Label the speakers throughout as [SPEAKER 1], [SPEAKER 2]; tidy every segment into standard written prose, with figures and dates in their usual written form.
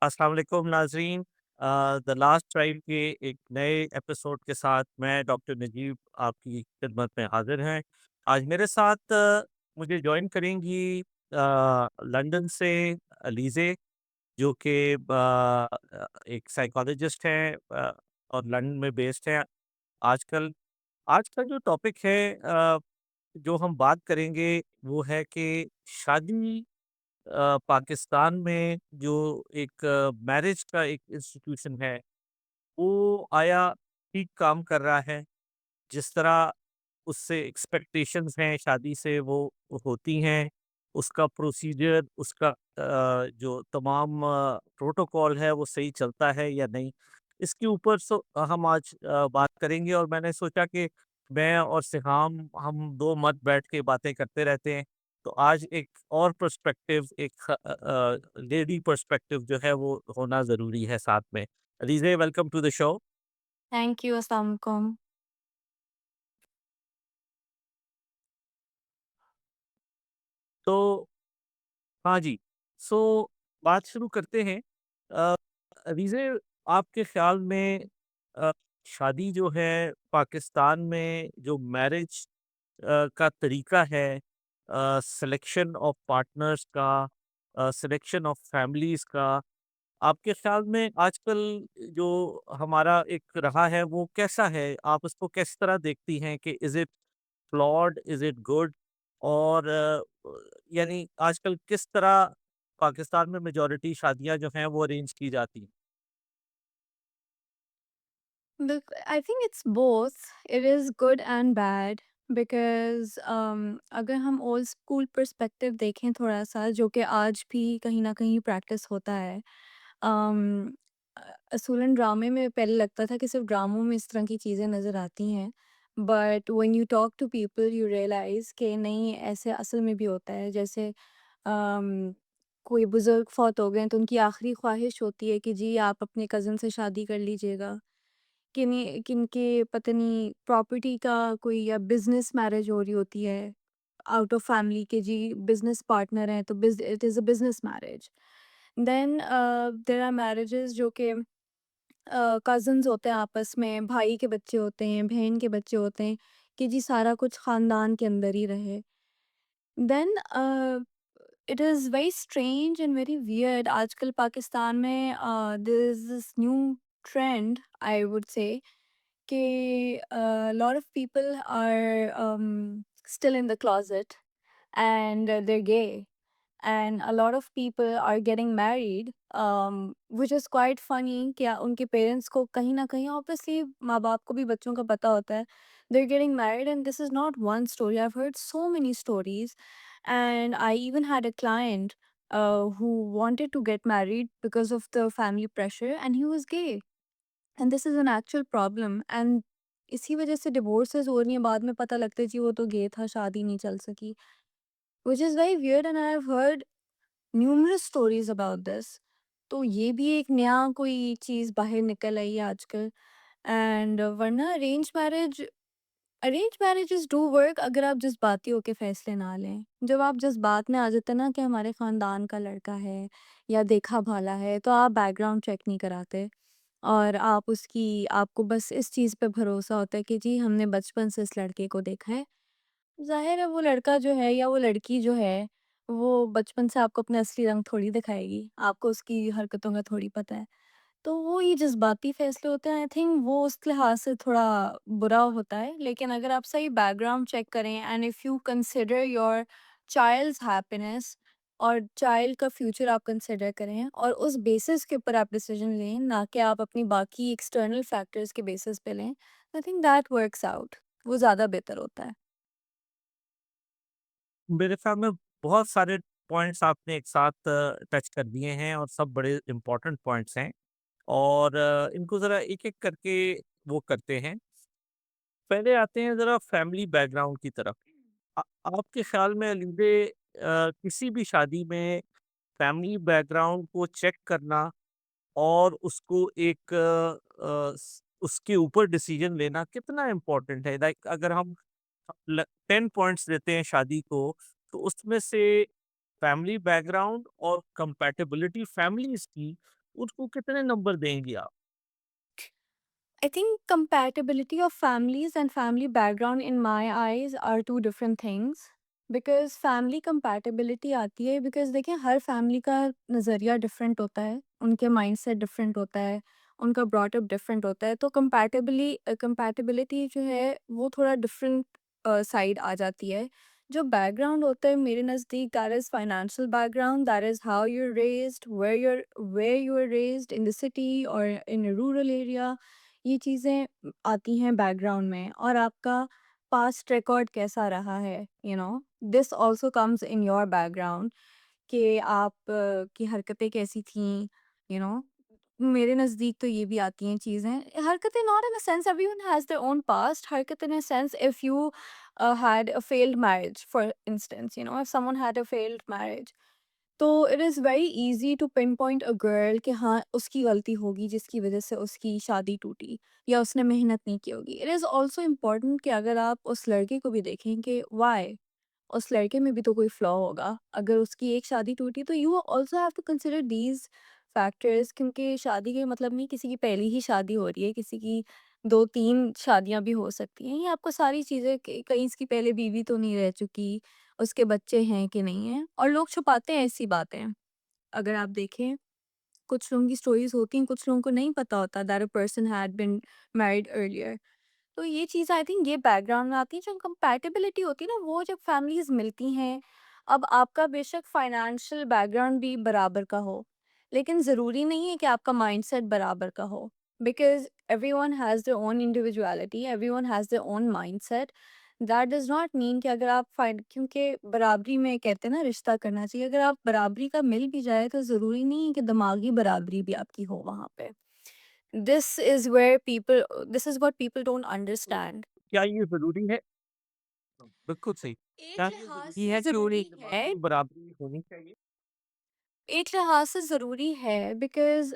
[SPEAKER 1] अस्सलाम वालेकुम नाज़रीन। द लास्ट ट्राइब के एक नए एपिसोड के साथ मैं डॉक्टर नजीब आपकी खिदमत में हाजिर हैं। आज मेरे साथ मुझे जॉइन करेंगी लंदन से अलीज़े, जो कि एक साइकोलॉजिस्ट हैं और लंदन में बेस्ड हैं। आजकल आज का जो टॉपिक है, जो हम बात करेंगे वो है कि शादी पाकिस्तान में जो एक मैरिज का एक इंस्टीट्यूशन है, वो आया ठीक काम कर रहा है। जिस तरह उससे एक्सपेक्टेशंस हैं शादी से वो होती हैं, उसका प्रोसीजर, उसका जो तमाम प्रोटोकॉल है वो सही चलता है या नहीं, इसके ऊपर हम आज बात करेंगे। और मैंने सोचा कि मैं और सिहाम हम 2 मत बैठ के बातें करते रहते हैं, तो आज एक और पर्सपेक्टिव, एक लेडी पर्सपेक्टिव जो है वो होना ज़रूरी है साथ में। Alizeh, welcome to the show.
[SPEAKER 2] Thank you, अस्सलाम वालेकुम।
[SPEAKER 1] तो हाँ जी, सो बात शुरू करते हैं। अ, अरीज़े, आपके ख़्याल में अ, शादी जो है पाकिस्तान में, जो मैरिज का तरीका है, सिलेक्शन ऑफ पार्टनर्स का, सिलेक्शन ऑफ फैमिलीज़ का, आपके ख़्याल में आजकल जो हमारा एक रहा है वो कैसा है? आप उसको किस तरह देखती हैं कि is it flawed, is it good? और यानी आजकल किस तरह पाकिस्तान में मेजॉरिटी शादियाँ जो हैं वो अरेंज की जाती हैं?
[SPEAKER 2] Look, I think it's both. It is good and bad because अगर हम ओल्ड स्कूल पर्सपेक्टिव देखें थोड़ा-सा जो कि आज भी कहीं न कहीं प्रैक्टिस होता है। अम, असूलन ड्रामे में पहले लगता था कि सिर्फ़ ड्रामों में इस तरह की चीज़ें नज़र आती हैं। But when you talk to people you realise कि नहीं, ऐसे असल में भी होता है। जैसे अम, कोई बुज़ुर्ग फ़ौत हो गए हैं तो उनकी आखिरी ख़्वाहिश होती है कि जी आप अपने कज़न से शादी कर लीजिएगा। किनके पता नहीं प्रॉपर्टी का कोई या बिज़नेस मैरिज हो रही होती है आउट ऑफ फैमिली के जी बिज़नेस पार्टनर हैं तो it is a business marriage. Then there are marriages जो कि कज़िन्स होते हैं आपस में, भाई के बच्चे होते हैं, बहन के बच्चे होते हैं कि जी सारा कुछ ख़ानदान के अंदर ही रहे। Then it is very strange and very weird आजकल पाकिस्तान में there is this new trend I would say कि lot of people are still in the closet and they're gay, and a lot of people are getting married, which is quite funny कि उनके parents को कहीं ना कहीं obviously माँ बाप को भी बच्चों का पता होता है they're getting married, and this is not one story. I've heard so many stories, and I even had a client who wanted to get married because of the family pressure, and he was gay, and this is an actual problem, and इसी वजह से divorces हो रही हैं। बाद में पता लगता है जी वो तो गे था, शादी नहीं चल सकी, which is very weird and I have heard numerous stories about this. तो ये भी एक नया कोई चीज़ बाहर निकल आई है आजकल। एंड वरना अरेंज मैरिजेस डू वर्क अगर आप जज्बाती होके फैसले ना लें। जब आप जज्बात में आ जाते हैं ना कि हमारे ख़ानदान का लड़का है या देखा भाला है, तो आप बैकग्राउंड चेक नहीं कराते और आपको बस इस चीज़ पे भरोसा होता है कि जी हमने बचपन से इस लड़के को देखा है। ज़ाहिर है वो लड़का जो है या वो लड़की जो है, वो बचपन से आपको अपना असली रंग थोड़ी दिखाएगी, आपको उसकी हरकतों का थोड़ी पता है। तो वो ये जज़्बाती फ़ैसले होते हैं, आई थिंक वो उस लिहाज़ से थोड़ा बुरा होता है। लेकिन अगर आप सही बैकग्राउंड चेक करें and if you consider your child's happiness और चाइल्ड का फ्यूचर आप कंसिडर करें और उस बेसिस के ऊपर आप डिसीज़न लें, ना कि आप अपनी बाकी एक्सटर्नल फैक्टर्स के बेसिस पे लें, I think that works out. वो ज़्यादा बेहतर होता है।
[SPEAKER 1] मेरे ख्याल में बहुत सारे पॉइंट्स आपने एक साथ टच कर दिए हैं और सब बड़े इम्पोर्टेंट पॉइंट्स हैं। और इनको ज़रा एक-एक करके वो करते हैं। पहले आते हैं ज़रा फैमिली बैकग्राउंड की तरफ। अ, आपके ख़्याल में अलीज़े, किसी भी शादी में फैमिली बैकग्राउंड को चेक करना और उसको एक उसके ऊपर डिसीजन लेना कितना इम्पोर्टेंट है? लाइक अगर हम 10 पॉइंट्स देते हैं शादी को, तो उसमें से फैमिली बैकग्राउंड और कंपैटिबिलिटी फैमिलीज की उसको कितने नंबर देंगी आप?
[SPEAKER 2] I think compatibility of families and family background in my eyes are two different things. Because family compatibility आती है because देखिए हर family का नज़रिया different होता है, उनके mindset different होता है, उनका brought up different होता है, तो compatibility जो है वो थोड़ा different side आ जाती है। जो background होता है मेरे नज़दीक, that is financial background, that is how you're raised, where you were raised in the city or in a rural area, ये चीज़ें आती हैं बैकग्राउंड में, और आपका पास्ट रिकॉर्ड कैसा रहा है, this also comes in your background, कि आप की हरकतें कैसी थीं, यू नो मेरे नज़दीक तो ये भी आती हैं चीज़ें, हरकतें not in a sense everyone has their own past, हरकत in a sense if you had a failed marriage, for instance, if someone had a failed marriage, तो it is very easy to pinpoint a girl कि हाँ, उसकी गलती होगी जिसकी वज़ह से उसकी शादी टूटी, या उसने मेहनत नहीं की होगी। इट इज़ ऑल्सो इम्पोर्टेंट कि अगर आप उस लड़के को भी देखें कि व्हाई? उस लड़के में भी तो कोई फ्लॉ होगा। अगर उसकी एक शादी टूटी तो you also have to consider these factors, क्योंकि शादी के मतलब नहीं किसी की पहली ही शादी हो रही है, किसी की 2-3 शादियाँ भी हो सकती हैं। ये आपको सारी चीज़ें, क कहीं इसकी पहले बीवी तो नहीं रह चुकी, उसके बच्चे हैं कि नहीं हैं, और लोग छुपाते हैं ऐसी बातें। अगर आप देखें, कुछ लोगों की स्टोरीज़ होती हैं, कुछ लोगों को नहीं पता होता that a person had been married earlier. तो ये चीज़ आई थिंक ये बैकग्राउंड में आती है, जो कंपैटिबिलिटी होती है ना, वो जब फैमिलीज़ मिलती हैं, अब आपका बेशक फाइनेंशियल बैकग्राउंड भी बराबर का हो, लेकिन ज़रूरी नहीं है कि आपका माइंडसेट बराबर का हो, because everyone has their own individuality, everyone has their own mindset. That does not mean कि अगर आप फाइन क्योंकि बराबरी में कहते हैं ना रिश्ता करना चाहिए, अगर आप बराबरी का मिल भी जाए तो ज़रूरी नहीं है कि दिमागी बराबरी भी आपकी हो वहाँ पे। This is what people don't
[SPEAKER 1] तो
[SPEAKER 2] understand.
[SPEAKER 1] क्या ये ज़रूरी है? बिल्कुल सही।
[SPEAKER 2] एक
[SPEAKER 1] क्या ये
[SPEAKER 2] लिहाज
[SPEAKER 1] ज़रूरी
[SPEAKER 2] से
[SPEAKER 1] है कि
[SPEAKER 2] ज़रूरी है,
[SPEAKER 1] दिमागी बराबरी होनी चाहिए?
[SPEAKER 2] एक लिहाज से ज़रूरी है, because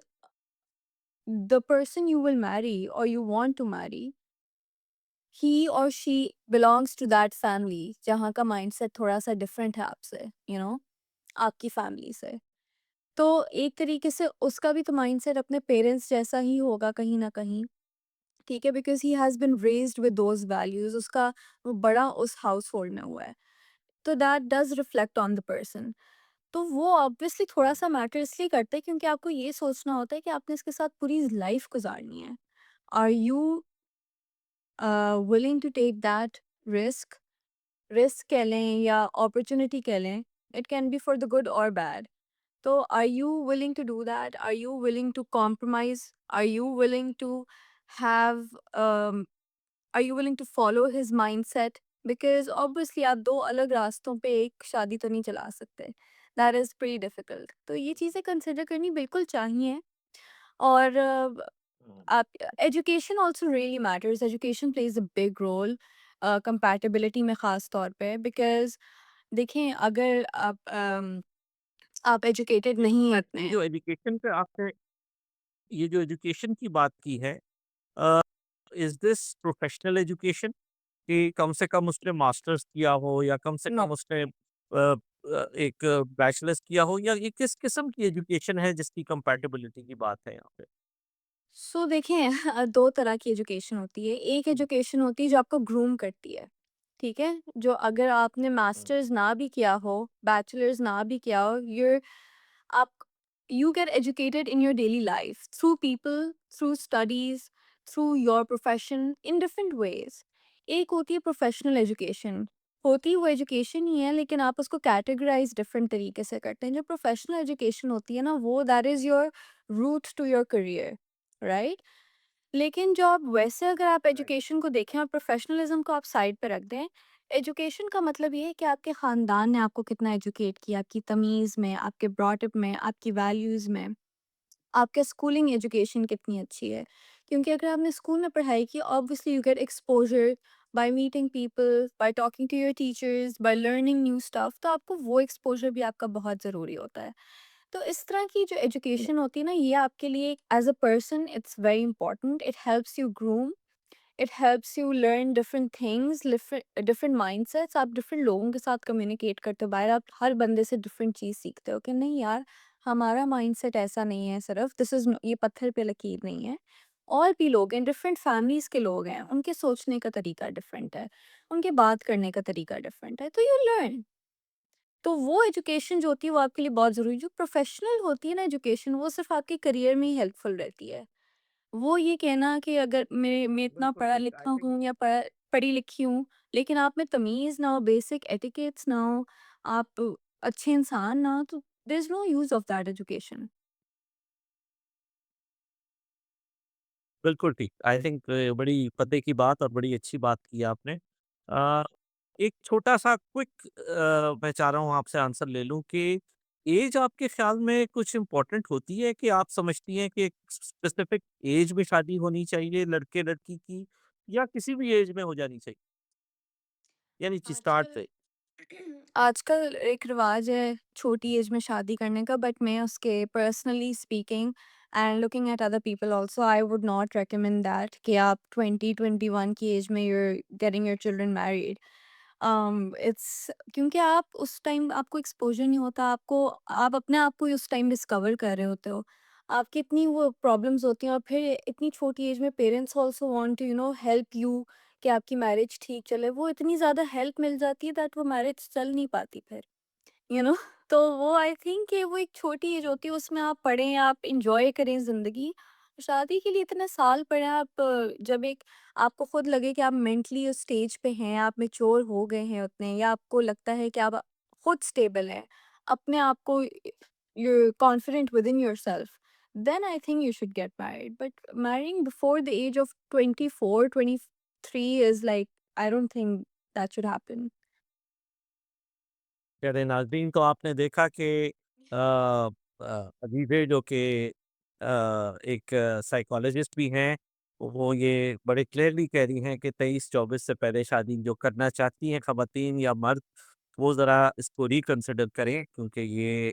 [SPEAKER 2] the person you will marry or you want to marry, he or she belongs to that family जहाँ का माइंडसेट थोड़ा-सा डिफरेंट है आपसे, आपकी फैमिली से। तो एक तरीके से उसका भी तो माइंडसेट अपने पेरेंट्स जैसा ही होगा कहीं न कहीं, ठीक है? Because he has been raised with those values, उसका वो बड़ा उस हाउसहोल्ड में हुआ है। तो that does reflect on the person. तो वो ऑब्वियसली थोड़ा-सा मैटर इसलिए करता है क्योंकि आपको ये सोचना होता है कि आपने इसके साथ पूरी लाइफ़ गुज़ारनी है। Are you willing to take that risk? Risk कह लें या अपॉर्च्युनिटी कह लें, it can be for the good or bad. तो are you willing to do that? Are you willing to compromise? Are you willing to have are you willing to follow his mindset? Because obviously आप 2 अलग रास्तों पे एक शादी तो नहीं चला सकते। That is pretty difficult. तो ये चीज़ें कंसिडर करनी बिल्कुल चाहिए, और
[SPEAKER 1] हुँ।
[SPEAKER 2] आप education also really matters. Education plays a big role compatibility में ख़ास तौर पे, बिकॉज़ देखें, अगर आप एजुकेटेड नहीं
[SPEAKER 1] ये
[SPEAKER 2] हैं।
[SPEAKER 1] जो एजुकेशन पे आपने ये जो एजुकेशन की बात की है, अ, इज़ दिस प्रोफेशनल एजुकेशन कि कम से कम उसने मास्टर्स किया हो या कम से
[SPEAKER 2] नो।
[SPEAKER 1] कम उसने एक बैचलर्स किया हो, या ये किस किस्म की एजुकेशन है जिसकी कंपैटिबिलिटी की बात है यहाँ पे?
[SPEAKER 2] सो देखें, 2 तरह की एजुकेशन होती है। एक
[SPEAKER 1] हुँ,
[SPEAKER 2] एजुकेशन होती है जो आपको ग्रूम करती है, ठीक है? जो अगर आपने
[SPEAKER 1] हुँ।
[SPEAKER 2] मास्टर्स ना भी किया हो, बैचलर्स ना भी किया हो, आप you get educated in your daily life through people, through studies, through your profession in different ways. एक होती है प्रोफेशनल एजुकेशन, होती वो एजुकेशन ही है, लेकिन आप उसको कैटेगराइज डिफरेंट तरीके से करते हैं। जो प्रोफेशनल एजुकेशन होती है ना, वो that is your route to your career, right? लेकिन जो आप वैसे अगर आप
[SPEAKER 1] राइट।
[SPEAKER 2] एजुकेशन को देखें और प्रोफेशनलिज्म को आप साइड पे रख दें, एजुकेशन का मतलब ये है कि आपके ख़ानदान ने आपको कितना एजुकेट किया, आपकी तमीज़ में, आपके ब्रॉटअप में, आपकी वैल्यूज़ में, आपके स्कूलिंग एजुकेशन कितनी अच्छी है। क्योंकि अगर आपने स्कूल में पढ़ाई की, obviously you get exposure by meeting people, by talking to your teachers, by learning new stuff, तो आपको वो एक्सपोज़र भी आपका बहुत ज़रूरी होता है। तो इस तरह की जो
[SPEAKER 1] हुँ,
[SPEAKER 2] एजुकेशन होती है ना, ये आपके लिए as a person it's very important. It helps you groom, it helps you learn different things, different mindsets. आप डिफरेंट लोगों के साथ कम्युनिकेट करते हो, बाहर आप हर बंदे से डिफरेंट चीज़ सीखते हो कि नहीं यार, हमारा माइंडसेट ऐसा नहीं है सिर्फ, दिस इज़ ये पत्थर पे लकीर नहीं है। और भी लोग हैं, डिफरेंट फैमिलीज़ के लोग हैं, उनके सोचने का तरीका डिफरेंट है, उनके बात करने का तरीका डिफरेंट है, तो यू लर्न। तो वो एजुकेशन जो होती है वो आपके लिए बहुत ज़रूरी, जो प्रोफ़ेशनल होती है ना एजुकेशन, वो सिर्फ़ आपके करियर में ही हेल्पफुल रहती है। वो ये कहना कि अगर मैं इतना
[SPEAKER 1] बिल्कुल ठीक। आई
[SPEAKER 2] पढ़ा-लिखा
[SPEAKER 1] थिंक
[SPEAKER 2] हूँ या पढ़ी-लिखी हूँ, लेकिन आप में तमीज़ ना हो, बेसिक एटिकेट्स ना हो, आप अच्छे इंसान ना हो, तो there is no use of that education.
[SPEAKER 1] बिल्कुल ठीक। आई थिंक बड़ी पते की बात और बड़ी अच्छी बात की आपने। अ, एक छोटा-सा क्विक मैं चाह रहा हूँ आपसे आंसर ले लूँ कि ऐज आपके ख़्याल में कुछ इम्पोर्टेंट होती है कि आप समझती हैं कि एक स्पेसिफिक ऐज में शादी होनी चाहिए लड़के-लड़की की या किसी भी ऐज में हो जानी चाहिए? यानी ची स्टार्ट
[SPEAKER 2] आजकल
[SPEAKER 1] से?
[SPEAKER 2] आजकल एक रिवाज है छोटी एज में शादी करने का, बट मैं उसके personally speaking and looking at other people also, I would not recommend that कि आप 20-21 की एज में you're getting your children married. It's क्योंकि आप उस टाइम आपको एक्सपोज़र नहीं होता, आपको आप अपने आप को ही उस टाइम डिस्कवर कर रहे होते हो। आपकी इतनी वो प्रॉब्लम्स होती हैं, और फिर इतनी छोटी एज में parents also want to help you कि आपकी मैरिज ठीक चले। वो इतनी ज़्यादा हेल्प मिल जाती है दैट वो मैरिज चल नहीं पाती फिर। यू नो तो वो आई थिंक कि वो एक छोटी एज होती है, उसमें आप पढ़ें, आप इंजॉय करें ज़िंदगी। शादी के लिए इतने साल पड़े, आप जब एक आपको खुद लगे कि आप मेंटली उस स्टेज पे हैं, आप मैच्योर हो गए हैं उतने, या आपको लगता है कि आप खुद स्टेबल हैं, अपने आप को you're confident within yourself, then I think you should get married. But marrying before the age of 24, 23 is like, I don't think that should happen.
[SPEAKER 1] प्यारे नाज़रीन तो आपने देखा कि अदीबे जो कि एक साइकोलॉजिस्ट भी हैं, वो ये बड़े क्लियरली कह रही हैं कि 23-24 से पहले शादी जो करना चाहती हैं ख़वातीन या मर्द, वो ज़रा इसको रिकंसिडर करें क्योंकि ये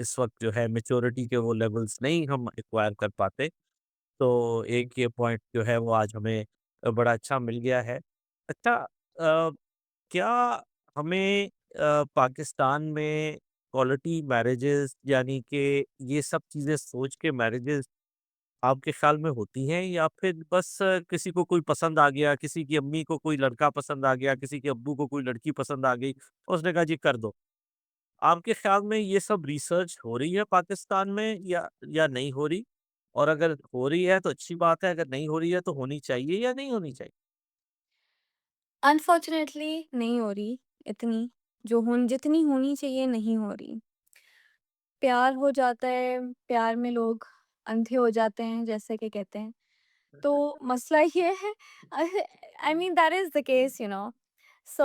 [SPEAKER 1] इस वक़्त जो है मैच्योरिटी के वो लेवल्स नहीं हम एक्वायर कर पाते। तो एक ये पॉइंट जो है वो आज हमें बड़ा अच्छा मिल गया है। अच्छा क्या हमें पाकिस्तान में क्वालिटी मैरिजेज़ यानी कि ये सब चीज़ें सोच के मैरिजेज़ आपके ख़्याल में होती हैं या फिर बस किसी को कोई पसंद आ गया, किसी की अम्मी को कोई लड़का पसंद आ गया, किसी के अब्बू को कोई लड़की पसंद आ गई, उसने कहा जी कर दो। आपके ख़्याल में ये सब रिसर्च हो रही है पाकिस्तान में या नहीं हो रही? और अगर हो रही है तो अच्छी बात है, अगर नहीं हो रही है तो होनी चाहिए या नहीं होनी चाहिए?
[SPEAKER 2] अनफॉर्चुनेटली नहीं हो रही इतनी, जो होन जितनी होनी चाहिए नहीं हो रही। प्यार हो जाता है, प्यार में लोग अंधे हो जाते हैं, जैसे कि कहते हैं। तो मसला ये है, I mean that is the case, so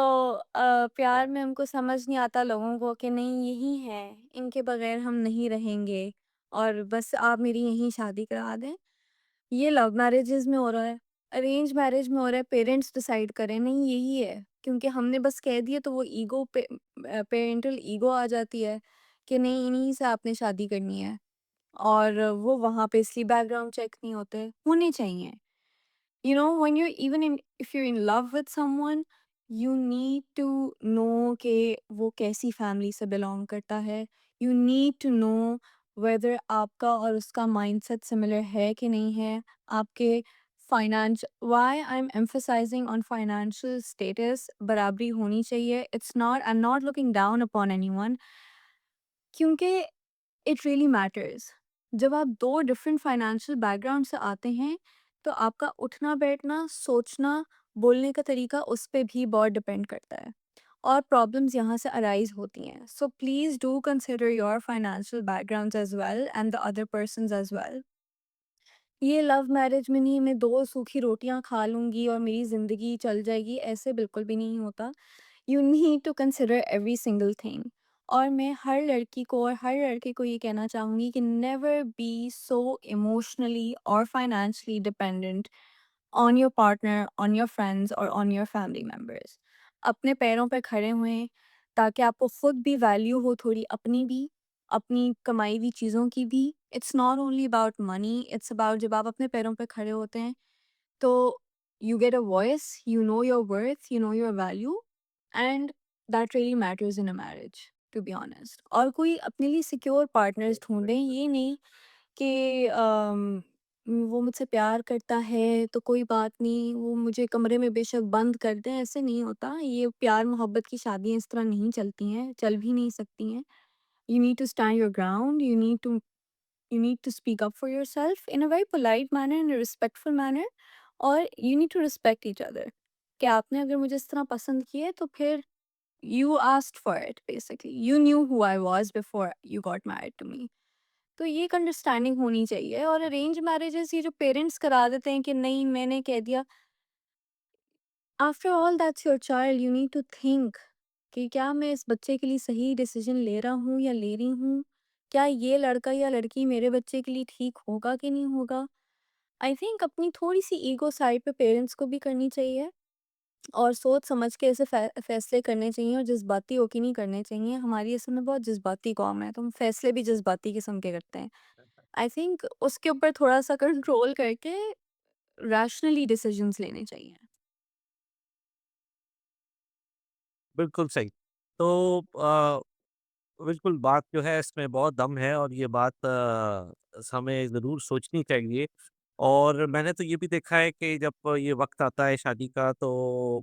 [SPEAKER 1] या
[SPEAKER 2] प्यार में हमको समझ नहीं आता लोगों को कि नहीं यही है, इनके बगैर हम नहीं रहेंगे, और बस आप मेरी यहीं शादी करा दें। ये लव मैरिजेस में हो रहा है, अरेंज मैरिज में हो रहा है, पेरेंट्स डिसाइड करें नहीं यही है, क्योंकि हमने बस कह दिया तो वो पेरेंटल ईगो आ जाती है कि नहीं इन्हीं से आपने शादी करनी है, और वो वहाँ पे इसलिए बैकग्राउंड चेक नहीं होते, होने चाहिए। When you're even in if you're in love with someone, you need to know कि वो कैसी फैमिली से बिलोंग करता है। You need to know whether आपका और उसका माइंडसेट सिमिलर है कि नहीं है। आपके finance why I'm emphasizing on financial status, बराबरी होनी चाहिए। I'm not looking down upon anyone, क्योंकि इट रियली मैटर्स। जब आप 2 डिफरेंट फाइनेंशियल बैकग्राउंड से आते हैं, तो आपका उठना-बैठना, सोचना, बोलने का तरीका उस पे भी बहुत डिपेंड करता है, और प्रॉब्लम्स यहाँ से अराइज़ होती हैं। So please do consider your financial backgrounds as well and the other persons as well. ये लव मैरिज में नहीं, मैं 2 सूखी रोटियाँ खा लूँगी और मेरी ज़िंदगी चल जाएगी, ऐसे बिल्कुल भी नहीं होता। You need to consider every single thing. और मैं हर लड़की को और हर लड़के को ये कहना चाहूँगी कि नेवर बी सो इमोशनली और financially dependent on your partner, on your friends और ऑन योर फैमिली मेम्बर्स। अपने पैरों पे खड़े हुएं, ताकि आपको खुद भी वैल्यू हो, थोड़ी अपनी भी, अपनी कमाई हुई चीज़ों की भी। It's not only about money, it's about जब आप अपने पैरों पे खड़े होते हैं, तो you get a voice, you know your worth, you know your value, and that really matters in a marriage. To be honest. और कोई अपने लिए सिक्योर पार्टनर्स ढूँढें, ये नहीं कि वो मुझसे प्यार करता है तो कोई बात नहीं, वो मुझे कमरे में बेशक बंद कर दें, ऐसे नहीं होता। ये प्यार मोहब्बत की शादियाँ इस तरह नहीं चलती हैं, चल भी नहीं सकती हैं। You need to stand your ground. You need to speak up for yourself in a very polite manner, in a respectful manner, और you need to respect each other. कि आपने अगर मुझे इस तरह पसंद किया है तो फिर you asked for it basically. You knew who I was before you got married to me. तो ये एक अंडरस्टैंडिंग होनी चाहिए। और अरेंज मैरिजेस ये जो पेरेंट्स करा देते हैं कि नहीं मैंने कह दिया, after all that's your child, you need to think कि क्या मैं इस बच्चे के लिए सही डिसीजन ले रहा हूँ या ले रही हूँ? क्या ये लड़का या लड़की मेरे बच्चे के लिए ठीक होगा कि नहीं होगा? आई थिंक अपनी थोड़ी-सी ईगो साइड पे पेरेंट्स को भी करनी चाहिए और सोच समझ के ऐसे फैसले करने चाहिए और जज़्बाती होके नहीं करने चाहिए। हमारी असल में बहुत जज़्बाती कौम है, तो हम फैसले भी जज़्बाती किस्म के करते हैं। आई थिंक उसके ऊपर थोड़ा-सा कंट्रोल करके रैशनली डिसीजंस लेने चाहिए।
[SPEAKER 1] बिल्कुल सही। तो बिल्कुल बात जो है इसमें बहुत दम है और ये बात हमें ज़रूर सोचनी चाहिए। और मैंने तो ये भी देखा है कि जब ये वक़्त आता है शादी का तो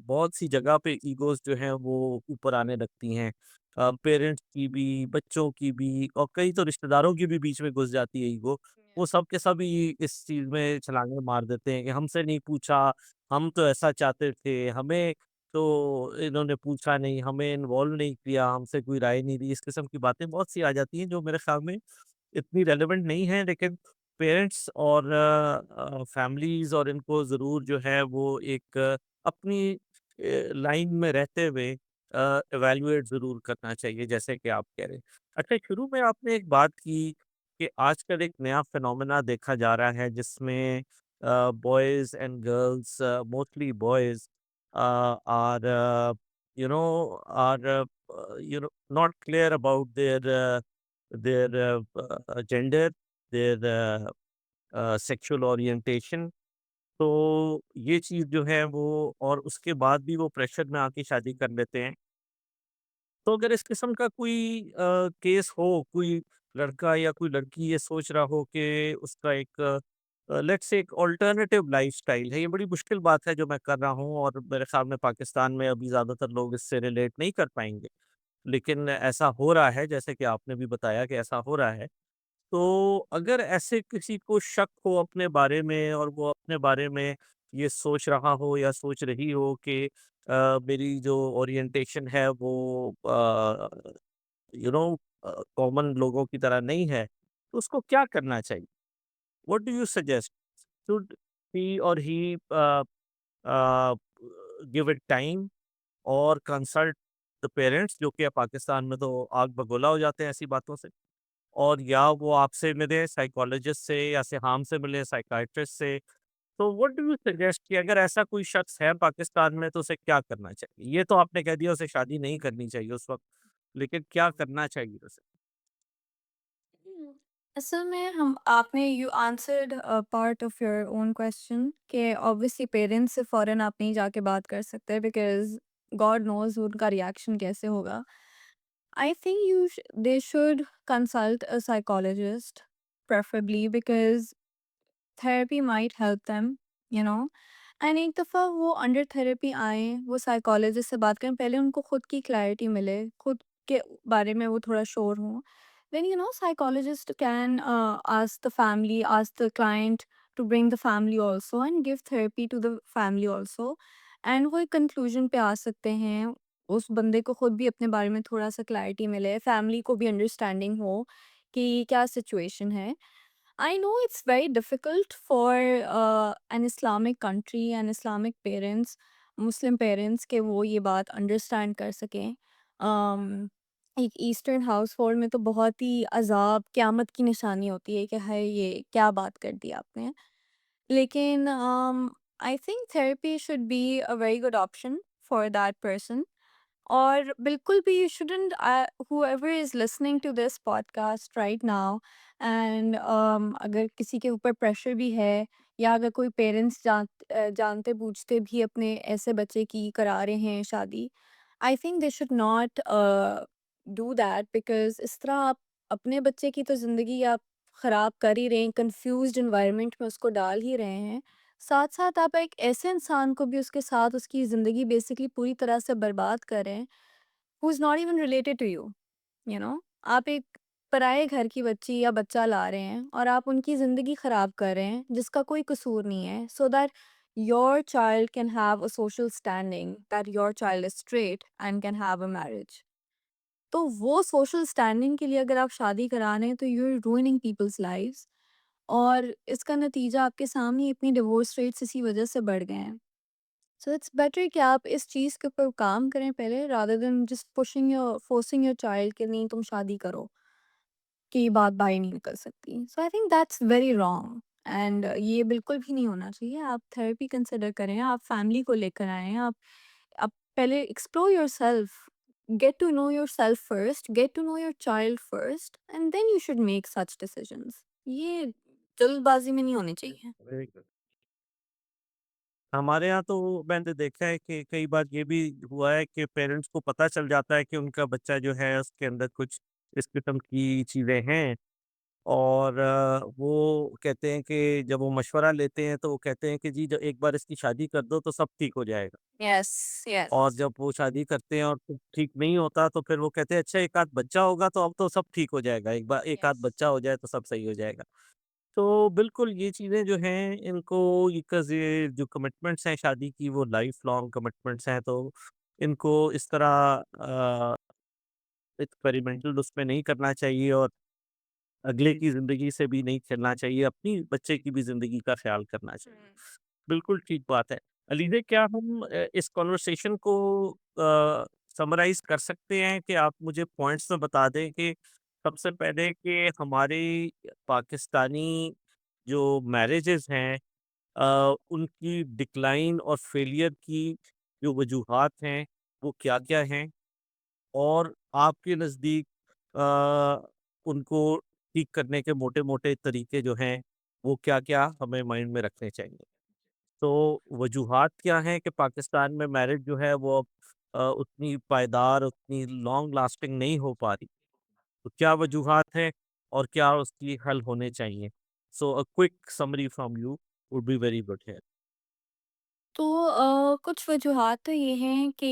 [SPEAKER 1] बहुत सी जगह पे ईगोज़ जो हैं वो ऊपर आने लगती हैं। पेरेंट्स की भी, बच्चों की भी और कई तो रिश्तेदारों की भी बीच में घुस जाती है ईगो। वो सब के सब ही इस चीज़ में छलांगे मार देते हैं कि हमसे नहीं पूछा, हम तो ऐसा चाहते थे, हमें तो इन्होंने पूछा नहीं, हमें इन्वॉल्व नहीं किया, हमसे कोई राय नहीं ली, इस किस्म की बातें बहुत सी आ जाती हैं जो मेरे ख़्याल में इतनी रेलेवेंट नहीं है। लेकिन पेरेंट्स और फैमिलीज़ और इनको ज़रूर जो है वो एक अपनी लाइन में रहते हुए इवैल्यूएट ज़रूर करना चाहिए जैसे कि आप कह रहे हैं। अच्छा, शुरू में आपने एक बात की कि आजकल एक नया फिनोमेना देखा जा रहा है जिसमें boys and girls, mostly boys are not clear about their gender, their sexual orientation। तो ये चीज़ जो है वो और उसके बाद भी वो प्रेशर में आके शादी कर लेते हैं। तो अगर इस किस्म का कोई केस हो, कोई लड़का या कोई लड़की ये सोच रहा हो कि उसका एक लेट्स से एक अल्टरनेटिव लाइफ़स्टाइल है, ये बड़ी मुश्किल बात है जो मैं कर रहा हूँ और मेरे ख़्याल में पाकिस्तान में अभी ज़्यादातर लोग इससे रिलेट नहीं कर पाएँगे। लेकिन ऐसा हो रहा है, जैसे कि आपने भी बताया कि ऐसा हो रहा है। तो अगर ऐसे किसी को शक हो अपने बारे में और वो अपने बारे में ये सोच रहा हो या सोच रही हो कि मेरी जो ओरिएंटेशन है वो यू नो कॉमन लोगों की तरह नहीं है, तो उसको क्या करना चाहिए? What do you suggest? Should he और ही अ, गिव इट टाइम और कंसल्ट द पेरेंट्स, जो कि पाकिस्तान में तो आग बगोला हो जाते हैं ऐसी बातों से? और या वो आपसे मिले साइकोलॉजिस्ट से या सिहाम से मिले साइकियाट्रिस्ट से। तो व्हाट डू यू सजेस्ट कि अगर ऐसा कोई शख्स है पाकिस्तान में तो उसे क्या करना चाहिए? ये तो आपने कह दिया उसे शादी नहीं करनी चाहिए उस वक़्त, लेकिन क्या करना चाहिए उसे?
[SPEAKER 2] हम्म, असल में हम आपने you answered part of your own question कि ऑब्वियसली पेरेंट्स से फ़ौरन आप नहीं जाके बात कर सकते बिकॉज़ गॉड नोज़ उनका रिएक्शन कैसे होगा। I think they should consult a psychologist preferably because therapy might help them, you know। And एक दफ़ा वो अंडर थेरेपी आएँ, वो साइकोलॉजिस्ट से बात करें, पहले उनको खुद की क्लैरिटी मिले, खुद के बारे में वो थोड़ा श्योर हों। Then psychologist can ask the family, ask the client to bring the family also and give therapy to the family also. And वो एक कंक्लूजन पे आ सकते हैं। उस बंदे को खुद भी अपने बारे में थोड़ा-सा क्लैरिटी मिले, फैमिली को भी अंडरस्टैंडिंग हो कि क्या सिचुएशन है। I know it's very difficult for an Islamic country and Islamic parents, Muslim parents कि वो ये बात अंडरस्टैंड कर सकें। एक ईस्टर्न हाउस होल्ड में तो बहुत ही अज़ाब क़यामत की निशानी होती है कि हाय ये क्या बात कर दी आपने। लेकिन I think therapy should be a very good option for that person. और बिल्कुल भी you shouldn't whoever is listening to this podcast right now and अगर किसी के ऊपर प्रेशर भी है या अगर कोई पेरेंट्स जानते पूछते भी अपने ऐसे बच्चे की करा रहे हैं शादी, I think they should not do that, because इस तरह आप अपने बच्चे की तो ज़िंदगी आप ख़राब कर ही रहे हैं, कन्फ्यूज़्ड एनवायरनमेंट में उसको डाल ही रहे हैं। साथ-साथ आप एक ऐसे इंसान को भी उसके साथ उसकी ज़िंदगी बेसिकली पूरी तरह से बर्बाद कर रहे हैं, who is not even related to you, you know? आप एक पराए घर की बच्ची या बच्चा ला रहे हैं और आप उनकी ज़िंदगी ख़राब कर रहे हैं, जिसका कोई कसूर नहीं है, so that your child can have a social standing, that your child is straight and can have a marriage. तो वो सोशल स्टैंडिंग के लिए अगर आप शादी करा रहे हैं तो you are ruining people's lives, और इसका नतीजा आपके सामने, इतनी डिवोर्स रेट्स इसी वजह से बढ़ गए हैं। सो इट्स बेटर कि आप इस चीज़ के ऊपर काम करें पहले, rather than just pushing your forcing your child कि नहीं तुम शादी करो, कि ये बात बाहर नहीं निकल सकती। So I think that's very wrong, and ये बिल्कुल भी नहीं होना चाहिए। आप थेरेपी कंसिडर करें, आप फैमिली को लेकर आएँ, आप पहले explore yourself, get to know yourself first, get to know your child first, and then you should make such decisions. ये जल्दबाजी में नहीं होने चाहिए।
[SPEAKER 1] Very good. हमारे यहाँ तो मैंने देखा है कि कई बार ये भी हुआ है कि पेरेंट्स को पता चल जाता है कि उनका बच्चा जो है उसके अंदर कुछ इस किस्म की चीज़ें हैं, और वो कहते हैं कि जब वो मशवरा लेते हैं तो वो कहते हैं कि जी जो एक बार इसकी शादी कर दो तो सब ठीक हो जाएगा।
[SPEAKER 2] Yes, yes.
[SPEAKER 1] और जब वो शादी करते हैं और फिर ठीक नहीं होता तो फिर वो कहते हैं अच्छा एक आध बच्चा होगा तो अब तो सब ठीक हो जाएगा, एक बार एक आध
[SPEAKER 2] यस।
[SPEAKER 1] बच्चा हो जाए तो सब सही हो जाएगा। तो बिल्कुल ये चीज़ें जो हैं इनको ये जो कमिटमेंट्स हैं शादी की वो लाइफ लॉन्ग कमिटमेंट्स हैं, तो इनको इस तरह एक्सपेरिमेंटल उसमें नहीं करना चाहिए, और अगले की ज़िंदगी से भी नहीं खेलना चाहिए, अपनी बच्चे की भी ज़िंदगी का ख़्याल करना चाहिए।
[SPEAKER 2] हुँ।
[SPEAKER 1] बिल्कुल ठीक बात है। अलीज़ा, क्या हम इस कन्वर्सेशन को समराइज़ कर सकते हैं कि आप मुझे पॉइंट्स में बता दें कि सबसे पहले कि हमारी पाकिस्तानी जो मैरेजेज़ हैं उनकी डिक्लाइन और फेलियर की जो वजूहात हैं, वो क्या-क्या हैं? और आपके नज़दीक उनको ठीक करने के मोटे-मोटे तरीके जो हैं, वो क्या-क्या हमें माइंड में रखने चाहिए? तो वजूहात क्या हैं कि पाकिस्तान में मैरिज जो है वो अब उतनी पायदार, उतनी लॉन्ग लास्टिंग नहीं हो पा रही। तो क्या वजूहात हैं और क्या उसकी हल होने चाहिए? So a quick summary from you would be very good here.
[SPEAKER 2] तो कुछ वजूहात तो ये हैं कि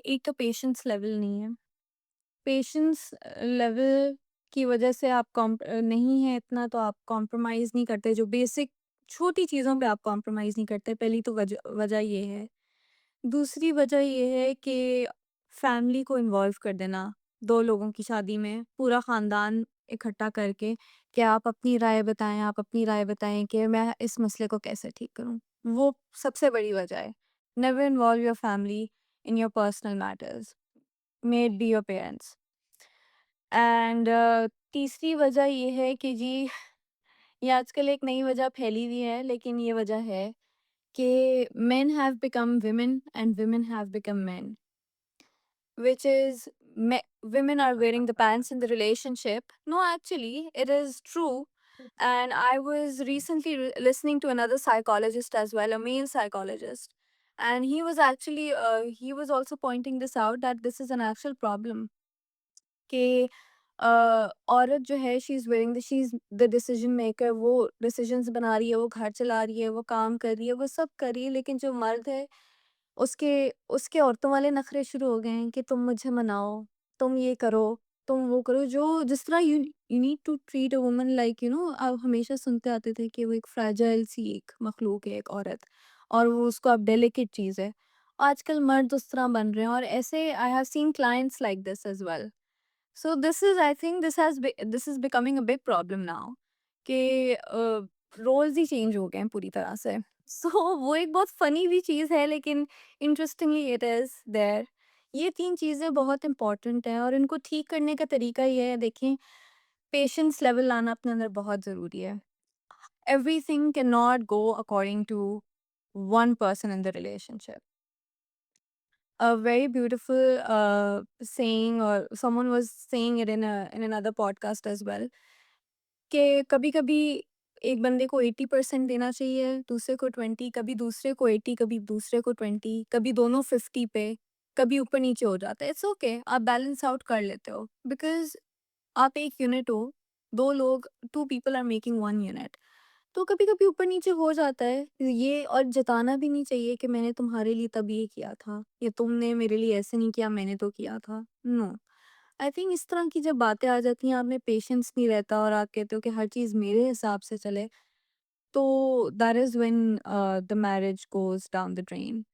[SPEAKER 2] एक तो पेशेंस लेवल नहीं है। पेशेंस लेवल की वजह से आप नहीं है इतना, तो आप कॉम्प्रोमाइज़ नहीं करते, जो बेसिक छोटी चीज़ों पे आप कॉम्प्रोमाइज़ नहीं करते, पहली तो वजह वजह ये है। दूसरी वजह ये है कि फैमिली को इन्वॉल्व कर देना, 2 लोगों की शादी में, पूरा ख़ानदान इकट्ठा करके कि आप अपनी राय बताएँ, आप अपनी राय बताएँ कि मैं इस मसले को कैसे ठीक करूँ। वो सबसे बड़ी वजह है। Never involve your family in your personal matters, may it be your parents. And तीसरी वजह ये है कि जी, ये आजकल एक नई वजह फैली हुई है, लेकिन ये वजह है कि men have become women and women have become men, which is women are wearing the pants in the relationship. No, actually, it is true. And I was recently listening to another psychologist as well, a male psychologist. And he was actually, he was also pointing this out, that this is an actual problem. कि औरत जो है, she is the decision maker, वो decisions बना रही है, वो घर चला रही है, वो काम कर रही है, वो सब कर रही है, लेकिन जो मर्द है, उसके उसके औरतों वाले नखरे शुरू हो गए हैं कि तुम मुझे मनाओ, तुम ये करो, तुम वो करो, जो जिस तरह you need to treat a woman, like आप हमेशा सुनते आते थे कि वो एक फ्रैजाइल सी एक मखलूक है, एक औरत, और वो उसको अब डेलिकेट चीज़ है। आजकल मर्द उस तरह बन रहे हैं, और ऐसे I have seen clients like this as well. So this is, I think this is becoming a big problem now कि रोल्स ही चेंज हो गए हैं पूरी तरह से। सो वो एक बहुत फनी भी चीज़ है, लेकिन इंटरेस्टिंगली इट इज़ देयर। ये 3 चीज़ें बहुत इम्पोर्टेंट हैं, और इनको ठीक करने का तरीका ये है, देखें, पेशेंस लेवल लाना अपने अंदर बहुत ज़रूरी है। Everything can not go according to one person in the relationship. A very beautiful saying, or someone was saying it in another podcast as well, कि कभी-कभी एक बंदे को 80% देना चाहिए, दूसरे को 20, कभी दूसरे को 80, कभी दूसरे को 20, कभी दोनों 50 पे। कभी ऊपर-नीचे हो जाता है, इट्स ओके, आप बैलेंस आउट कर लेते हो बिकॉज़ आप एक यूनिट हो, 2 लोग 2 पीपल आर मेकिंग 1 यूनिट। तो कभी-कभी ऊपर-नीचे हो जाता है ये, और जताना भी नहीं चाहिए कि मैंने तुम्हारे लिए तब ये किया था या तुमने मेरे लिए ऐसे नहीं किया, मैंने तो किया था। नो, आई थिंक इस तरह की जब बातें आ जाती हैं, आप में पेशेंस नहीं रहता और आप कहते हो कि हर चीज़ मेरे हिसाब से चले, तो that is when the marriage goes down the drain.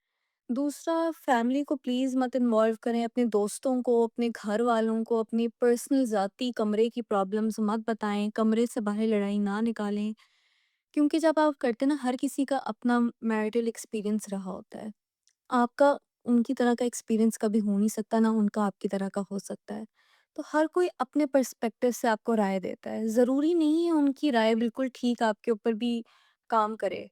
[SPEAKER 2] दूसरा, फैमिली को प्लीज़ मत इन्वॉल्व करें, अपने दोस्तों को, अपने घर वालों को, अपनी पर्सनल ज़ाती कमरे की प्रॉब्लम्स मत बताएँ, कमरे से बाहर लड़ाई ना निकालें। क्योंकि जब आप करते हैं ना, हर किसी का अपना मैरिटल एक्सपीरियंस रहा होता है। आपका उनकी तरह का एक्सपीरियंस कभी हो नहीं सकता, ना उनका आपकी तरह का हो सकता है। तो हर कोई अपने पर्सपेक्टिव से आपको राय देता है। ज़रूरी नहीं है उनकी राय बिल्कुल ठीक आपके ऊपर भी काम करे।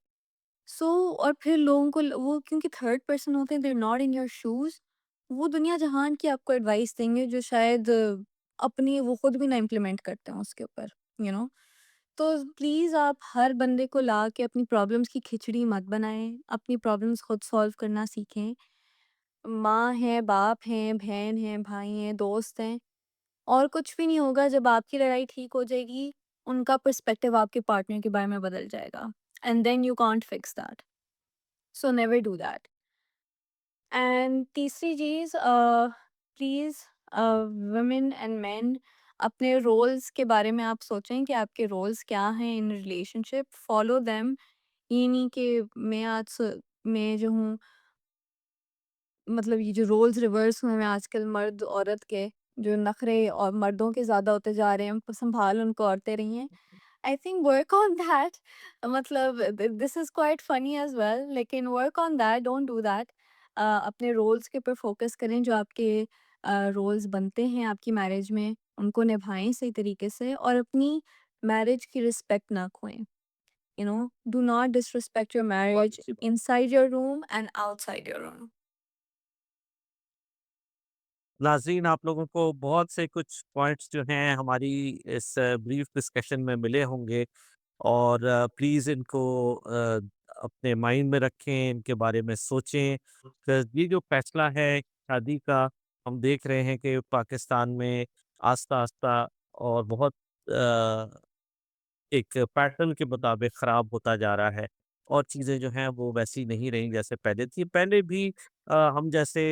[SPEAKER 2] सो और फिर लोगों को वो क्योंकि थर्ड पर्सन होते हैं, they are not in your shoes, वो दुनिया जहान की आपको एडवाइस देंगे जो शायद अपनी वो खुद भी ना इम्प्लीमेंट करते हैं उसके ऊपर, यू नो। तो प्लीज़ आप हर बंदे को ला के अपनी प्रॉब्लम्स की खिचड़ी मत बनाएं, अपनी प्रॉब्लम्स खुद सॉल्व करना सीखें। माँ है, बाप हैं, बहन है, भाई हैं, दोस्त हैं, और कुछ भी नहीं होगा जब आपकी लड़ाई ठीक हो जाएगी, उनका पर्सपेक्टिव आपके पार्टनर के बारे में बदल जाएगा, and then you can't fix that. So never do that. And तीसरी चीज़, प्लीज़ वुमेन एंड मेन अपने रोल्स के बारे में आप सोचें कि आपके रोल्स क्या हैं इन रिलेशनशिप, फॉलो देम। ये नहीं कि मैं जो हूँ, मतलब ये जो रोल्स रिवर्स हुए हैं आजकल मर्द औरत के, जो नखरे और मर्दों के ज़्यादा होते जा रहे हैं, संभाल उनको औरतें रही हैं। I think work on that, मतलब this is quite funny as well, लेकिन work on that, don't do that. अपने रोल्स के ऊपर फोकस करें, जो आपके रोल्स बनते हैं आपकी मैरिज में, उनको निभाएँ सही तरीके से और अपनी मैरिज की रिस्पेक्ट ना खोएँ। You know, do not disrespect your
[SPEAKER 1] बहुत
[SPEAKER 2] मैरिज
[SPEAKER 1] अच्छी बात।
[SPEAKER 2] Inside your room and outside your room.
[SPEAKER 1] नाज़रीन, आप लोगों को बहुत से कुछ पॉइंट्स जो हैं हमारी इस ब्रीफ डिस्कशन में मिले होंगे, और प्लीज़ इनको अपने माइंड में रखें, इनके बारे में सोचें। ये जो फैसला है शादी का, हम देख रहे हैं कि पाकिस्तान में आस्ता-आस्ता और बहुत अ एक पैटर्न के मुताबिक खराब होता जा रहा है, और चीज़ें जो हैं वो वैसी नहीं रहीं जैसे पहले थी। पहले भी हम जैसे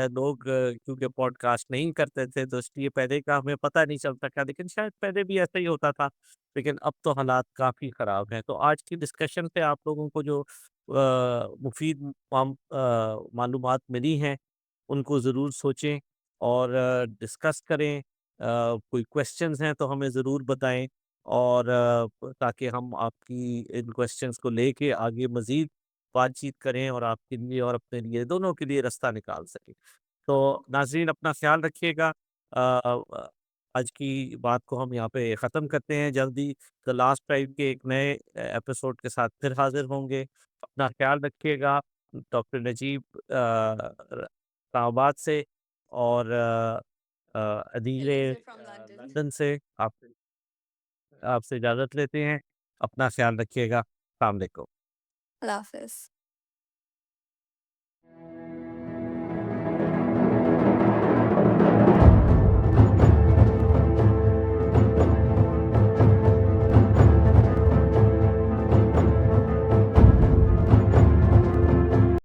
[SPEAKER 1] लोग क्योंकि पॉडकास्ट नहीं करते थे, तो इसलिए पहले का हमें पता नहीं चलता था, लेकिन शायद पहले भी ऐसा ही होता था। लेकिन अब तो हालात काफ़ी ख़राब हैं। तो आज की डिस्कशन से आप लोगों को जो मुफ़ीद मालूमात मिली हैं, उनको ज़रूर सोचें और डिस्कस करें। कोई क्वेश्चंस हैं तो हमें ज़रूर बताएँ, और ताकि हम आपकी इन क्वेश्चंस को लेके आगे मज़ीद बातचीत करें और आपके लिए और अपने लिए, दोनों के लिए रास्ता निकाल सकें। तो नाज़रीन, अपना ख़्याल रखिएगा। आज की बात को हम यहाँ पे ख़त्म करते हैं। जल्दी द लास्ट टाइम के एक नए एपिसोड के साथ फिर हाज़िर होंगे। अपना ख़्याल रखिएगा। डॉक्टर नजीब इस्लामाबाद से, और Adeel
[SPEAKER 2] Eliza from London.
[SPEAKER 1] London से आप आपसे इजाज़त लेते हैं। अपना ख़्याल रखिएगा। अस्सलाम वालेकुम।
[SPEAKER 2] अल्लाह हाफ़िज़।